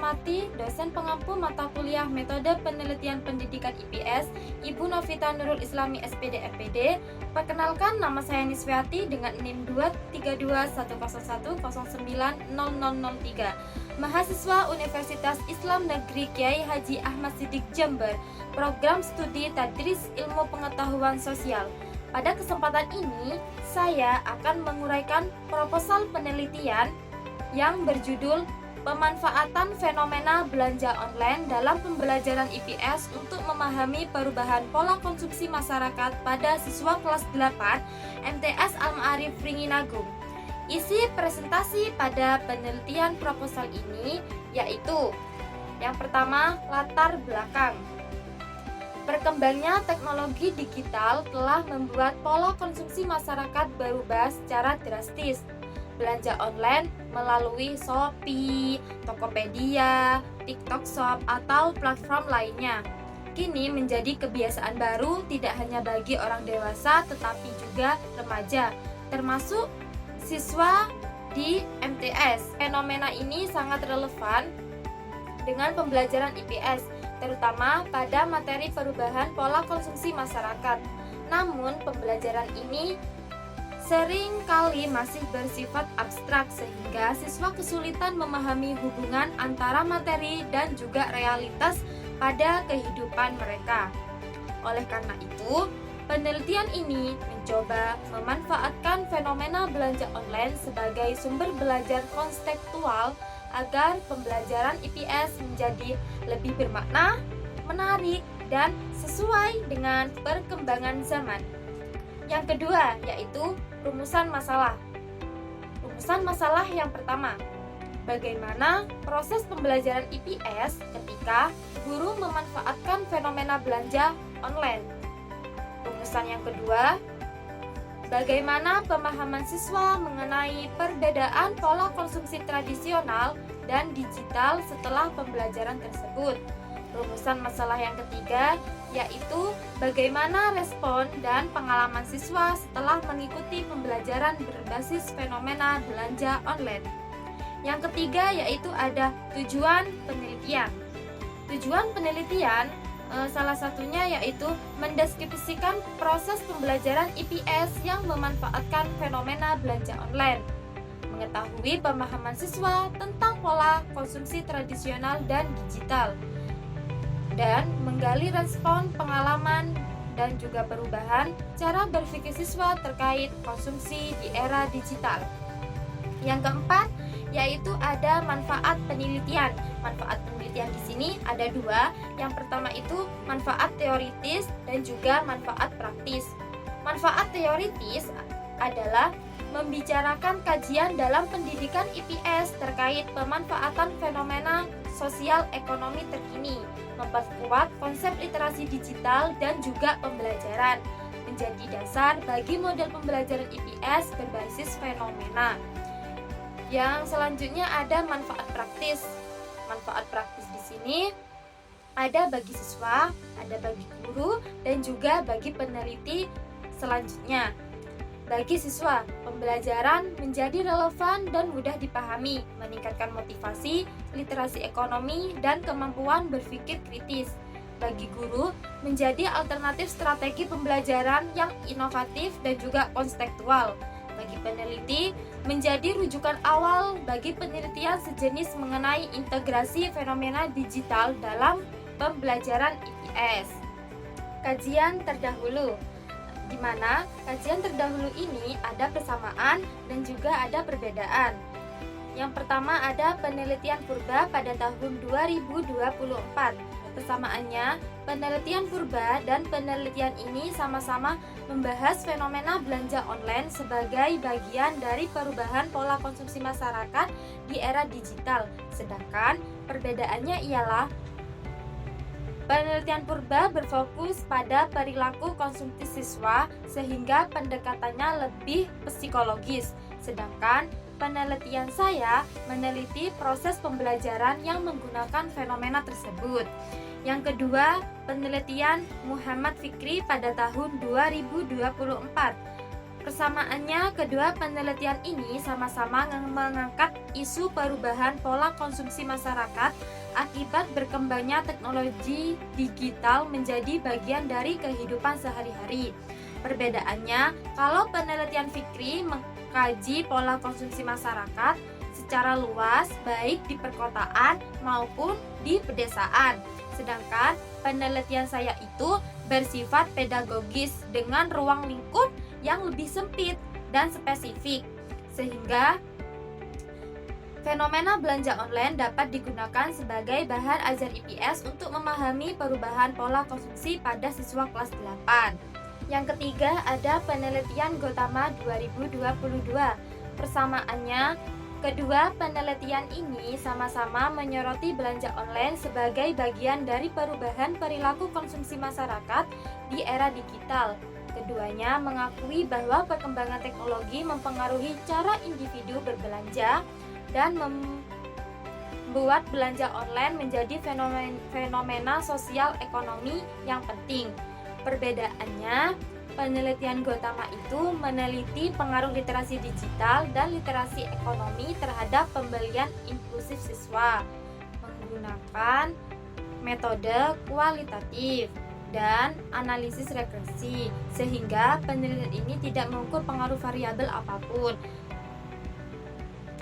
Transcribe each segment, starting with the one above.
hormati dosen pengampu mata kuliah Metode Penelitian Pendidikan IPS, Ibu Novita Nurul Islami SPD MPD. Perkenalkan, nama saya Nisviati dengan NIM 2321101090003. Mahasiswa Universitas Islam Negeri Kiai Haji Ahmad Siddiq Jember, Program Studi Tadris Ilmu Pengetahuan Sosial. Pada kesempatan ini, saya akan menguraikan proposal penelitian yang berjudul Pemanfaatan Fenomena Belanja Online dalam Pembelajaran IPS untuk memahami perubahan pola konsumsi masyarakat pada siswa kelas 8 MTS Al-Ma'arif Ringinagung. Isi presentasi pada penelitian proposal ini yaitu: yang pertama, latar belakang. Perkembangnya teknologi digital telah membuat pola konsumsi masyarakat berubah secara drastis. Belanja online melalui Shopee, Tokopedia, TikTok Shop, atau platform lainnya kini menjadi kebiasaan baru tidak hanya bagi orang dewasa tetapi juga remaja, termasuk siswa di MTS. Fenomena ini sangat relevan dengan pembelajaran IPS, terutama pada materi perubahan pola konsumsi masyarakat. Namun, pembelajaran ini sering kali masih bersifat abstrak sehingga siswa kesulitan memahami hubungan antara materi dan juga realitas pada kehidupan mereka. Oleh karena itu, penelitian ini mencoba memanfaatkan fenomena belanja online sebagai sumber belajar konseptual agar pembelajaran IPS menjadi lebih bermakna, menarik, dan sesuai dengan perkembangan zaman. Yang kedua yaitu rumusan masalah. Rumusan masalah yang pertama, bagaimana proses pembelajaran IPS ketika guru memanfaatkan fenomena belanja online. Rumusan yang kedua, bagaimana pemahaman siswa mengenai perbedaan pola konsumsi tradisional dan digital setelah pembelajaran tersebut. Rumusan masalah yang ketiga yaitu bagaimana respon dan pengalaman siswa setelah mengikuti pembelajaran berbasis fenomena belanja online. Yang ketiga yaitu ada tujuan penelitian. Tujuan penelitian salah satunya yaitu mendeskripsikan proses pembelajaran IPS yang memanfaatkan fenomena belanja online, mengetahui pemahaman siswa tentang pola konsumsi tradisional dan digital, dan menggali respon, pengalaman, dan juga perubahan cara berpikir siswa terkait konsumsi di era digital. Yang keempat, yaitu ada manfaat penelitian. Manfaat penelitian di sini ada dua. Yang pertama itu manfaat teoritis dan juga manfaat praktis. Manfaat teoritis adalah membicarakan kajian dalam pendidikan IPS terkait pemanfaatan fenomena sosial ekonomi terkini, memperkuat konsep literasi digital dan juga pembelajaran, menjadi dasar bagi model pembelajaran IPS berbasis fenomena. Yang selanjutnya ada manfaat praktis. Manfaat praktis di sini ada bagi siswa, ada bagi guru, dan juga bagi peneliti selanjutnya. Bagi siswa, pembelajaran menjadi relevan dan mudah dipahami, meningkatkan motivasi, literasi ekonomi, dan kemampuan berpikir kritis. Bagi guru, menjadi alternatif strategi pembelajaran yang inovatif dan juga konseptual. Bagi peneliti, menjadi rujukan awal bagi penelitian sejenis mengenai integrasi fenomena digital dalam pembelajaran IPS. Kajian terdahulu, di mana kajian terdahulu ini ada persamaan dan juga ada perbedaan. Yang pertama ada penelitian purba pada tahun 2024. Persamaannya, penelitian purba dan penelitian ini sama-sama membahas fenomena belanja online sebagai bagian dari perubahan pola konsumsi masyarakat di era digital. Sedangkan perbedaannya ialah penelitian purba berfokus pada perilaku konsumsi siswa sehingga pendekatannya lebih psikologis. Sedangkan penelitian saya meneliti proses pembelajaran yang menggunakan fenomena tersebut. Yang kedua, penelitian Muhammad Fikri pada tahun 2024. Persamaannya, kedua penelitian ini sama-sama mengangkat isu perubahan pola konsumsi masyarakat akibat berkembangnya teknologi digital menjadi bagian dari kehidupan sehari-hari. Perbedaannya, kalau penelitian Fikri mengkaji pola konsumsi masyarakat secara luas baik di perkotaan maupun di pedesaan. Sedangkan penelitian saya itu bersifat pedagogis dengan ruang lingkup yang lebih sempit dan spesifik, sehingga fenomena belanja online dapat digunakan sebagai bahan ajar IPS untuk memahami perubahan pola konsumsi pada siswa kelas 8. Yang ketiga ada penelitian Gotama 2022. Persamaannya, kedua penelitian ini sama-sama menyoroti belanja online sebagai bagian dari perubahan perilaku konsumsi masyarakat di era digital. Keduanya mengakui bahwa perkembangan teknologi mempengaruhi cara individu berbelanja dan membuat belanja online menjadi fenomena sosial ekonomi yang penting. Perbedaannya, penelitian Gotama itu meneliti pengaruh literasi digital dan literasi ekonomi terhadap pembelian inklusif siswa menggunakan metode kualitatif dan analisis regresi, sehingga penelitian ini tidak mengukur pengaruh variabel apapun.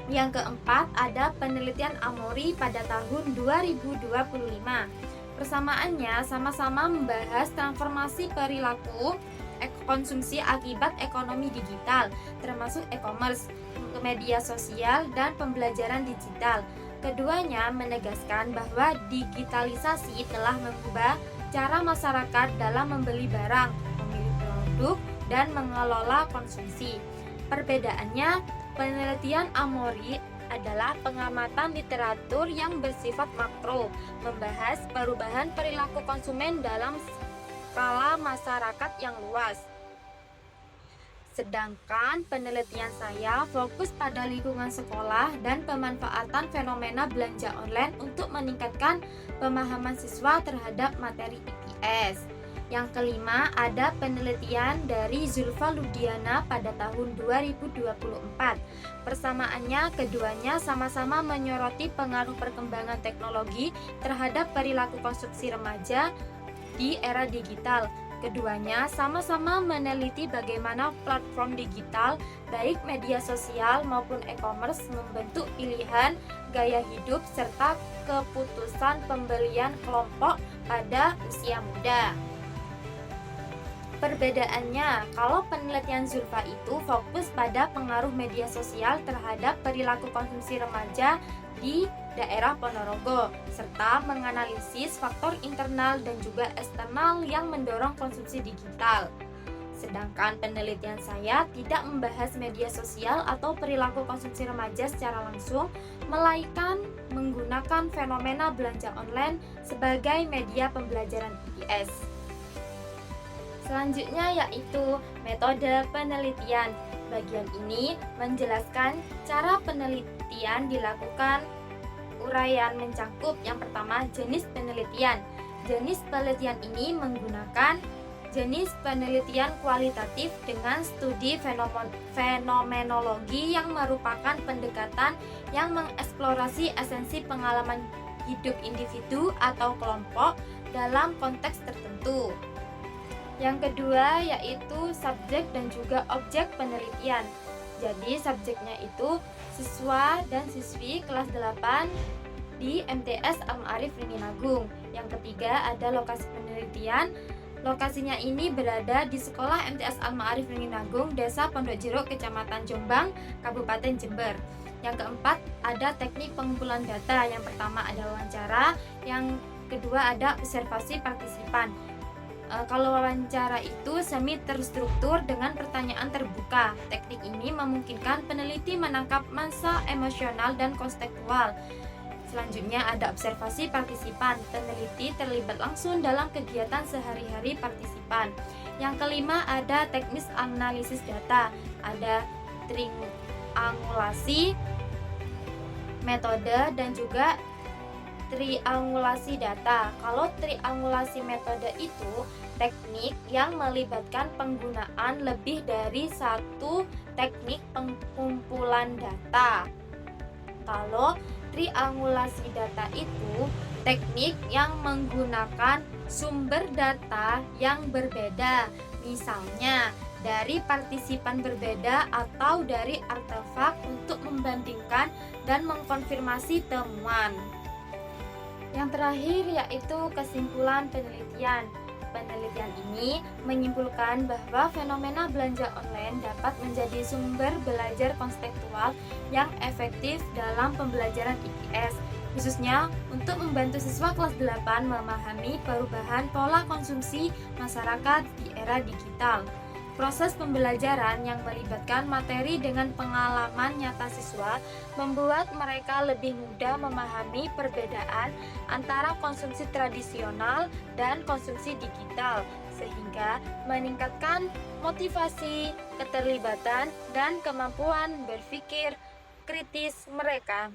Yang keempat ada penelitian Amori pada tahun 2025. Persamaannya sama-sama membahas transformasi perilaku konsumsi akibat ekonomi digital, termasuk e-commerce, media sosial, dan pembelajaran digital. Keduanya menegaskan bahwa digitalisasi telah mengubah cara masyarakat dalam membeli barang, memilih produk, dan mengelola konsumsi. Perbedaannya, penelitian Amori adalah pengamatan literatur yang bersifat makro, membahas perubahan perilaku konsumen dalam skala masyarakat yang luas. Sedangkan penelitian saya fokus pada lingkungan sekolah dan pemanfaatan fenomena belanja online untuk meningkatkan pemahaman siswa terhadap materi IPS. Yang kelima ada penelitian dari Zulfa Ludiana pada tahun 2024. Persamaannya, keduanya sama-sama menyoroti pengaruh perkembangan teknologi terhadap perilaku konsumsi remaja di era digital. Keduanya sama-sama meneliti bagaimana platform digital, baik media sosial maupun e-commerce, membentuk pilihan gaya hidup serta keputusan pembelian kelompok pada usia muda. Perbedaannya, kalau penelitian Zulfa itu fokus pada pengaruh media sosial terhadap perilaku konsumsi remaja di daerah Ponorogo, serta menganalisis faktor internal dan juga eksternal yang mendorong konsumsi digital. Sedangkan penelitian saya tidak membahas media sosial atau perilaku konsumsi remaja secara langsung, melainkan menggunakan fenomena belanja online sebagai media pembelajaran IPS. Selanjutnya yaitu metode penelitian. Bagian ini menjelaskan cara penelitian dilakukan. Uraian mencakup yang pertama jenis penelitian. Jenis penelitian ini menggunakan jenis penelitian kualitatif dengan studi fenomenologi yang merupakan pendekatan yang mengeksplorasi esensi pengalaman hidup individu atau kelompok dalam konteks tertentu. Yang kedua yaitu subjek dan juga objek penelitian. Jadi subjeknya itu siswa dan siswi kelas 8 di MTS Al-Ma'arif Ringin-Agung. Yang ketiga ada lokasi penelitian. Lokasinya ini berada di Sekolah MTS Al-Ma'arif Ringin-Agung, Desa Pondok Jeruk, Kecamatan Jombang, Kabupaten Jember. Yang keempat ada teknik pengumpulan data. Yang pertama ada wawancara, yang kedua ada observasi partisipan. Kalau wawancara itu semi terstruktur dengan pertanyaan terbuka. Teknik ini memungkinkan peneliti menangkap masa emosional dan konstekstual. Selanjutnya ada observasi partisipan. Peneliti terlibat langsung dalam kegiatan sehari-hari partisipan. Yang kelima ada teknis analisis data. Ada triangulasi, metode, dan juga triangulasi data. Kalau triangulasi metode itu teknik yang melibatkan penggunaan lebih dari satu teknik pengumpulan data. Kalau triangulasi data itu teknik yang menggunakan sumber data yang berbeda, misalnya dari partisipan berbeda atau dari artefak untuk membandingkan dan mengkonfirmasi temuan. Yang terakhir yaitu kesimpulan penelitian. Penelitian ini menyimpulkan bahwa fenomena belanja online dapat menjadi sumber belajar konseptual yang efektif dalam pembelajaran IPS, khususnya untuk membantu siswa kelas 8 memahami perubahan pola konsumsi masyarakat di era digital. Proses pembelajaran yang melibatkan materi dengan pengalaman nyata siswa membuat mereka lebih mudah memahami perbedaan antara konsumsi tradisional dan konsumsi digital, sehingga meningkatkan motivasi, keterlibatan, dan kemampuan berpikir kritis mereka.